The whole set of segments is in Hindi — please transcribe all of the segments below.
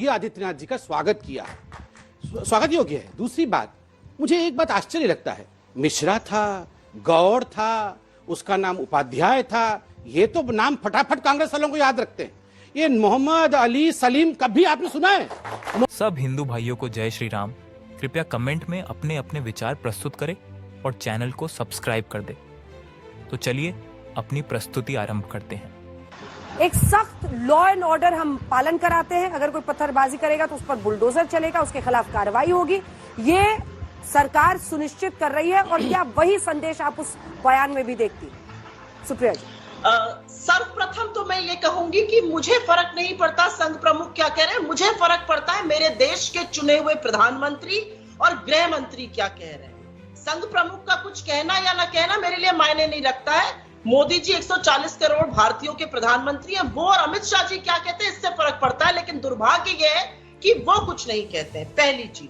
योगी आदित्यनाथ जी का स्वागत किया है, स्वागत योग्य है। दूसरी बात, मुझे एक बात आश्चर्य लगता है, मिश्रा था, गौड़ था, उसका नाम उपाध्याय था, ये तो नाम फटाफट कांग्रेस वालों को याद रखते हैं। ये मोहम्मद अली सलीम कभी आपने सुना है? सब हिंदू भाइयों को जय श्री राम। कृपया कमेंट में अपने अपने विचार प्रस्तुत करें और चैनल को सब्सक्राइब कर दें। तो चलिए अपनी प्रस्तुति आरंभ करते हैं। एक सख्त लॉ एंड ऑर्डर हम पालन कराते हैं। अगर कोई पत्थरबाजी करेगा तो उस पर बुलडोजर चलेगा, उसके खिलाफ कार्रवाई होगी। ये सरकार सुनिश्चित कर रही है और क्या वही संदेश आप उस बयान में भी देखती? सुप्रिया जी। सर्वप्रथम तो मैं ये कहूंगी कि मुझे फर्क नहीं पड़ता संघ प्रमुख क्या कह रहे हैं, मुझे फर्क पड़ता है मेरे देश के चुने हुए प्रधानमंत्री और गृह मंत्री क्या कह रहे हैं। संघ प्रमुख का कुछ कहना या ना कहना मेरे लिए मायने नहीं रखता है। मोदी जी 140 करोड़ भारतीयों के प्रधानमंत्री हैं, वो और अमित शाह जी क्या कहते हैं इससे फर्क पड़ता है। लेकिन दुर्भाग्य यह है कि वो कुछ नहीं कहते हैं, पहली चीज।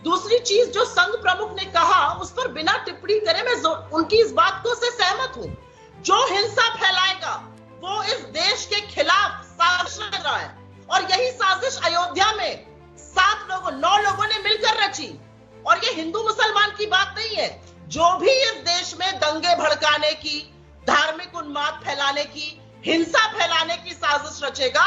दूसरी चीज, जो संघ प्रमुख ने कहा उस पर बिना टिप्पणी करे मैं उनकी इस बात को से सहमत हूं। जो हिंसा फैलाएगा वो इस देश के खिलाफ साजिश कर रहा है और यही साजिश अयोध्या में 9 लोगों ने मिलकर रची। और ये हिंदू मुसलमान की बात नहीं है। जो भी इस देश में दंगे भड़काने की, धार्मिक उन्माद फैलाने की, हिंसा फैलाने की साजिश रचेगा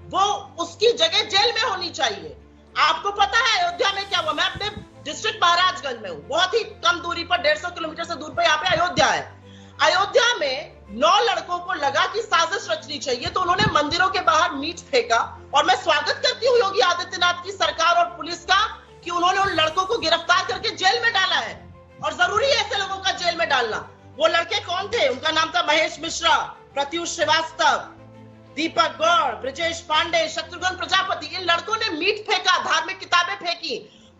वो उसकी जगह जेल में होनी चाहिए। आपको पता है अयोध्या में क्या हुआ? मैं अपने डिस्ट्रिक्ट महाराजगंज में हूं, बहुत ही कम दूरी पर 150 किलोमीटर से दूर पर यहाँ पे अयोध्या है। अयोध्या में 9 लड़कों को लगा कि साजिश रचनी चाहिए तो उन्होंने मंदिरों के बाहर मीट फेंका। और मैं स्वागत करती हूँ योगी आदित्यनाथ की सरकार और पुलिस का कि उन्होंने उन लड़कों को गिरफ्तार करके जेल में डाला है। और जरूरी है ऐसे लोगों का जेल में डालना। वो लड़के कौन थे? उनका नाम था महेश मिश्रा, प्रत्युष श्रीवास्तव, दीपक गौड़, ब्रजेश पांडे, शत्रुघ्न प्रजापति। इन लड़कों ने मीट फेंका, धार्मिक किताबें फेंकी,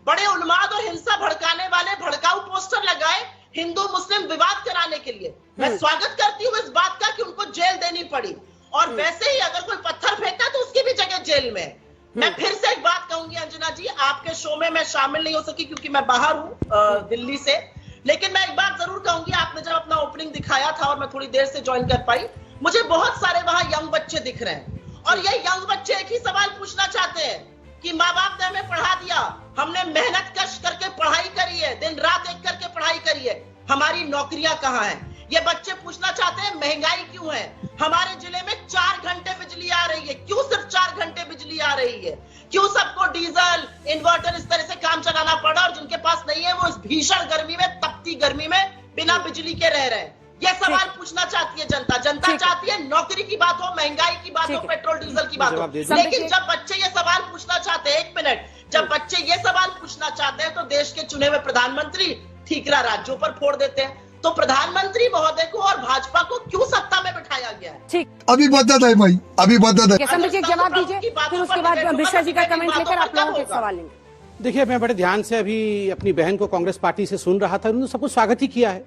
बड़े उन्माद और हिंसा भड़काने वाले भड़काऊ पोस्टर लगाए हिंदू मुस्लिम विवाद कराने के लिए। मैं स्वागत करती हूँ इस बात का कि उनको जेल देनी पड़ी। और वैसे ही अगर कोई पत्थर फेंकता तो उसकी भी जगह जेल में। मैं फिर से एक बात कहूंगी अंजना जी, आपके शो में मैं शामिल नहीं हो सकी क्योंकि मैं बाहर हूँ दिल्ली से। लेकिन मैं एक बात जरूर कहूंगी, आपने जब अपना ओपनिंग दिखाया था और मैं थोड़ी देर से ज्वाइन कर पाई, मुझे बहुत सारे वहां यंग बच्चे दिख रहे हैं। और ये यंग बच्चे एक ही सवाल पूछना चाहते हैं कि माँ बाप ने हमें पढ़ा दिया, हमने मेहनत कश करके पढ़ाई करी है, दिन रात एक करके पढ़ाई करी है, हमारी नौकरियां कहाँ हैं? ये बच्चे पूछना चाहते हैं महंगाई क्यों है? हमारे जिले में 4 घंटे बिजली आ रही है, क्यों सिर्फ 4 घंटे बिजली आ रही है? क्यों सबको डीजल इन्वर्टर इस तरह से काम चलाना पड़ा और जिनके पास नहीं है वो इस भीषण गर्मी में, तपती गर्मी में बिना बिजली के रह रहे हैं? ये सवाल पूछना चाहती है जनता। जनता चाहती है नौकरी की बात हो, महंगाई की बात हो, पेट्रोल डीजल की बात हो। लेकिन जब बच्चे ये सवाल पूछना चाहते हैं, 1 मिनट, जब बच्चे ये सवाल पूछना चाहते हैं तो देश के चुने हुए प्रधानमंत्री ठीकरा राज्यों पर फोड़ देते हैं। तो प्रधानमंत्री महोदय को और भाजपा को क्यों सत्ता में बिठाया गया है? ठीक, अभी बदत है भाई, अभी बदत है। जवाब दीजिए, फिर उसके बाद मिश्रा जी का कमेंट लेकर आप लोगों के सवाल लेंगे। देखिए, मैं बड़े ध्यान से अभी अपनी बहन को कांग्रेस पार्टी से सुन रहा था। उन्होंने सब कुछ स्वागत ही किया है।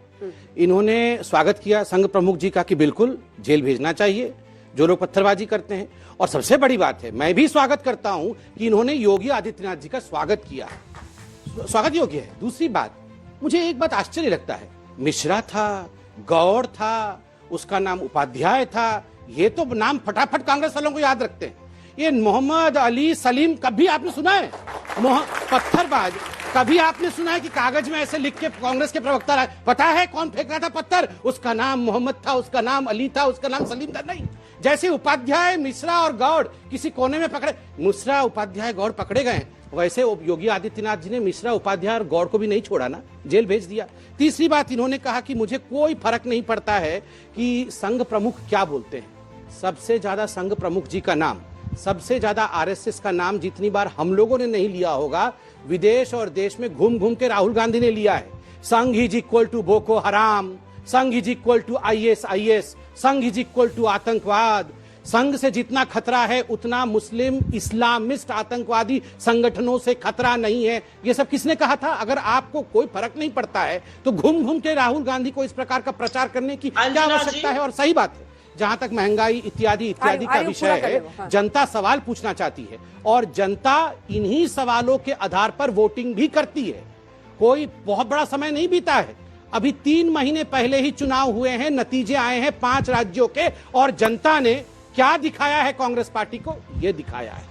इन्होंने स्वागत किया संघ प्रमुख जी का कि बिल्कुल जेल भेजना चाहिए जो लोग पत्थरबाजी करते हैं। और सबसे बड़ी बात है, मैं भी स्वागत करता हूं कि इन्होंने योगी आदित्यनाथ जी का स्वागत किया है, स्वागत योग्य है। दूसरी बात, मुझे एक बात आश्चर्य लगता है, मिश्रा था, गौड़ था, उसका नाम उपाध्याय था, ये तो नाम फटाफट कांग्रेस वालों को याद रखते हैं। ये मोहम्मद अली सलीम कभी आपने सुना है? पत्थरबाज कभी आपने सुना है कि कागज में ऐसे लिख के कांग्रेस के प्रवक्ता पता है कौन फेंक रहा था पत्थर? उसका नाम मोहम्मद था, उसका नाम अली था, उसका नाम सलीम था? नहीं। जैसे उपाध्याय, मिश्रा और गौड़ किसी कोने में पकड़े, मिश्रा, उपाध्याय, गौड़ पकड़े गए, वैसे योगी आदित्यनाथ जी ने मिश्रा, उपाध्याय और गौड़ को भी नहीं छोड़ा ना, जेल भेज दिया। तीसरी बात, इन्होंने कहा कि मुझे कोई फर्क नहीं पड़ता है कि संघ प्रमुख क्या बोलते हैं। सबसे ज्यादा संघ प्रमुख जी का नाम, सबसे ज्यादा आरएसएस का नाम जितनी बार हम लोगों ने नहीं लिया होगा, विदेश और देश में घूम घूम के राहुल गांधी ने लिया है। संघ इज इक्वल टू बोको हराम, संघ इज इक्वल टू आईएसआईएस, संघ इज इक्वल टू आतंकवाद। संघ से जितना खतरा है उतना मुस्लिम इस्लामिस्ट आतंकवादी संगठनों से खतरा नहीं है। ये सब किसने कहा था? अगर आपको कोई फर्क नहीं पड़ता है तो घूम घूम के राहुल गांधी को इस प्रकार का प्रचार करने की क्या आवश्यकता है? और सही बात है, जहां तक महंगाई इत्यादि का विषय है, जनता सवाल पूछना चाहती है और जनता इन्हीं सवालों के आधार पर वोटिंग भी करती है। कोई बहुत बड़ा समय नहीं बीता है, अभी 3 महीने पहले ही चुनाव हुए हैं, नतीजे आए हैं 5 राज्यों के, और जनता ने क्या दिखाया है कांग्रेस पार्टी को? ये दिखाया है